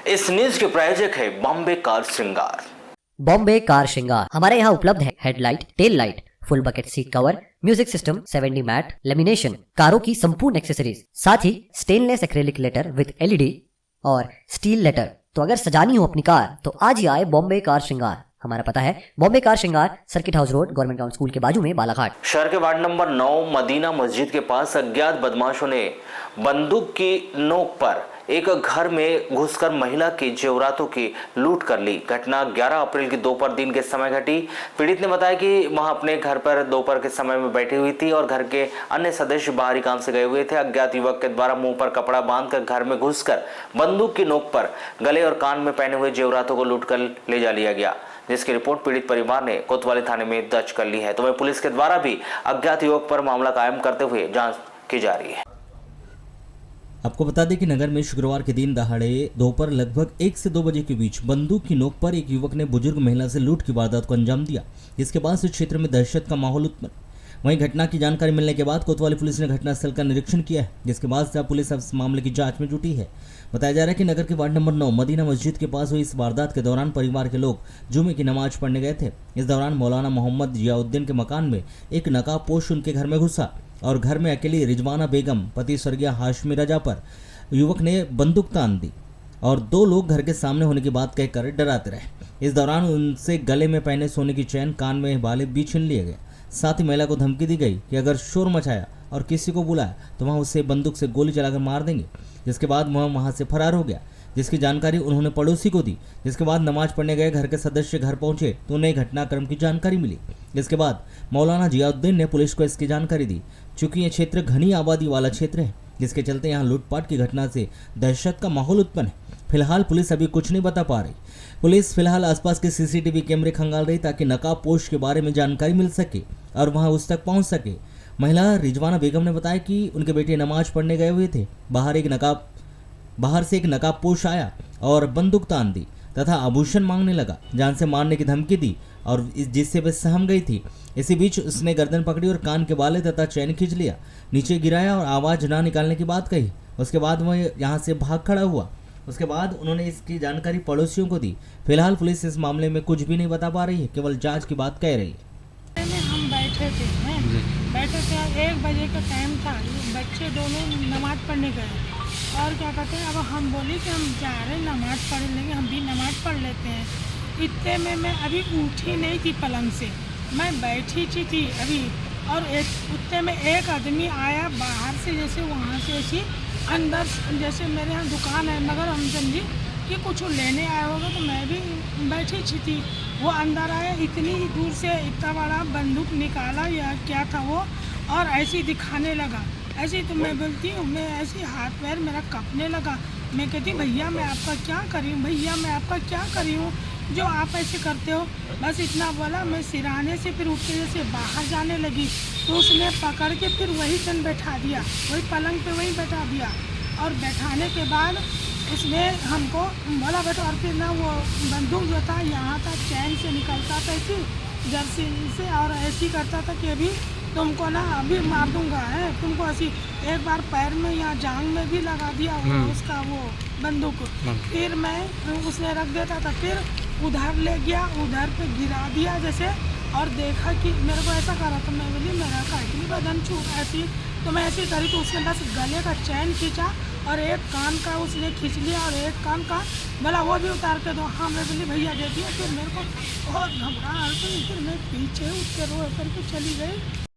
इस न्यूज के प्रायोजक है बॉम्बे कार श्रृंगार। बॉम्बे कार श्रृंगार हमारे यहाँ उपलब्ध है headlight, tail light, full bucket seat cover, music system, 7D mat, lamination, कारों की संपूर्ण एक्सेसरीज, साथ ही stainless acrylic letter with LED और स्टील लेटर। तो अगर सजानी हो अपनी कार तो आज ही आए बॉम्बे कार श्रृंगार। हमारा पता है बॉम्बे कार श्रृंगार, circuit house road, government town school के बाजू में, बालाघाट। शहर के वार्ड नंबर 9 मदीना मस्जिद के पास अज्ञात बदमाशों ने बंदूक की नोक पर एक घर में घुसकर महिला की जेवरातों की लूट कर ली। घटना 11 अप्रैल की दोपहर दिन के समय घटी। पीड़ित ने बताया कि वह अपने घर पर दोपहर के समय में बैठी हुई थी और घर के अन्य सदस्य बाहरी काम से गए हुए थे। अज्ञात युवक के द्वारा मुंह पर कपड़ा बांधकर घर में घुसकर बंदूक की नोक पर गले और कान में पहने हुए जेवरातों को लूट कर ले जा लिया गया, जिसकी रिपोर्ट पीड़ित परिवार ने कोतवाली थाने में दर्ज कर ली है। तो वहीं पुलिस के द्वारा भी अज्ञात युवक पर मामला कायम करते हुए जांच की जा रही है। आपको बता दें कि नगर में शुक्रवार के दिन दहाड़े दोपहर लगभग 1 से 2 बजे के बीच बंदूक की नोक पर एक युवक ने बुजुर्ग महिला से लूट की वारदात को अंजाम दिया, जिसके बाद इस क्षेत्र में दहशत का माहौल उत्पन्न। वहीं घटना की जानकारी मिलने के बाद कोतवाली पुलिस ने घटनास्थल का निरीक्षण किया है, जिसके बाद से पुलिस अब इस मामले की जांच में जुटी है। बताया जा रहा है कि नगर के वार्ड नंबर 9 मदीना मस्जिद के पास हुई इस वारदात के दौरान परिवार के लोग जुमे की नमाज पढ़ने गए थे। इस दौरान मौलाना मोहम्मद जियाउद्दीन के मकान में एक नकाबपोश उनके घर में घुसा और घर में अकेली रिजवाना बेगम पति स्वर्गीय हाशमी रजा पर युवक ने बंदूक तान दी और 2 लोग घर के सामने होने की बात कहकर डराते रहे। इस दौरान उनसे गले में पहने सोने की चैन, कान में बाले भी छीन लिए गए। साथ ही महिला को धमकी दी गई कि अगर शोर मचाया और किसी को बुलाया तो वहाँ उसे बंदूक से गोली चलाकर मार देंगे। जिसके बाद वह वहाँ से फरार हो गया, जिसकी जानकारी उन्होंने पड़ोसी को दी। जिसके बाद नमाज पढ़ने गए घर के सदस्य घर पहुंचे तो उन्हें घटनाक्रम की जानकारी मिली। जिसके बाद मौलाना जियाउद्दीन ने पुलिस को इसकी जानकारी दी। चूंकि ये क्षेत्र घनी आबादी वाला क्षेत्र है, जिसके चलते यहाँ लूटपाट की घटना से दहशत का माहौल उत्पन्न है। फिलहाल पुलिस अभी कुछ नहीं बता पा रही। पुलिस फिलहाल आसपास के CCTV कैमरे खंगाल रही ताकि नकाबपोश के बारे में जानकारी मिल सके और वहां उस तक पहुंच सके। महिला रिजवाना बेगम ने बताया कि उनके बेटे नमाज पढ़ने गए हुए थे। बाहर से एक नकाबपोश आया और बंदूक तान दी तथा आभूषण मांगने लगा, जान से मारने की धमकी दी और जिससे वह सहम गई थी। इसी बीच उसने गर्दन पकड़ी और कान के बाले तथा चैन खींच लिया, नीचे गिराया और आवाज़ ना निकालने की बात कही। उसके बाद वह यहाँ से भाग खड़ा हुआ। उसके बाद उन्होंने इसकी जानकारी पड़ोसियों को दी। फिलहाल पुलिस इस मामले में कुछ भी नहीं बता पा रही है, केवल जांच की बात कह रही है। हम बैठे थे 1 बजे का टाइम था। बच्चे दोनों नमाज पढ़ने गए और क्या कहते हैं, अब हम बोले कि हम जा रहे हैं नमाज पढ़ लेंगे, हम भी नमाज पढ़ लेते हैं। इतने में मैं अभी उठी नहीं थी पलंग से, मैं बैठी थी अभी, और उतने में एक आदमी आया बाहर से, जैसे वहाँ से ऐसी अंदर, जैसे मेरे यहाँ दुकान है मगर हम समझी कि कुछ लेने आया होगा, तो मैं भी बैठी थी। वो अंदर आया, इतनी दूर से इतना बड़ा बंदूक निकाला या क्या था वो, और ऐसे दिखाने लगा। ऐसे तो मैं बोलती हूँ, मैं ऐसे हाथ पैर मेरा कांपने लगा। मैं कहती भैया मैं आपका क्या करी हूँ, भैया मैं आपका क्या करी हूँ जो आप ऐसे करते हो। बस इतना बोला। मैं सिराने से फिर उठ के जैसे बाहर जाने लगी तो उसने पकड़ के फिर वही तन बैठा दिया, वही पलंग पे वही बैठा दिया। और बैठाने के बाद उसने हमको बोला बैठो, और फिर ना वो बंदूक जो था यहाँ था, चैन से निकलता था ऐसी जर्सी से, और ऐसी करता था कि अभी तुमको ना अभी मार दूंगा है तुमको। ऐसी एक बार पैर में या जांग में भी लगा दिया उसका वो बंदूक। फिर मैं उसने रख देता था, फिर उधर ले गया, उधर पे गिरा दिया जैसे, और देखा कि मेरे को ऐसा करा तो मैं बोली मेरा काटनी बदन छू ऐसी, तो मैं ऐसी करी तो उसने बस गले का चैन खींचा और एक कान का उसने खींच लिया और एक कान का बोला वो भी उतार के दो। हाँ मैं बोली भैया दे दिया। फिर मेरे को बहुत घबराहट हुई, फिर मैं पीछे उसके रो करके चली गई।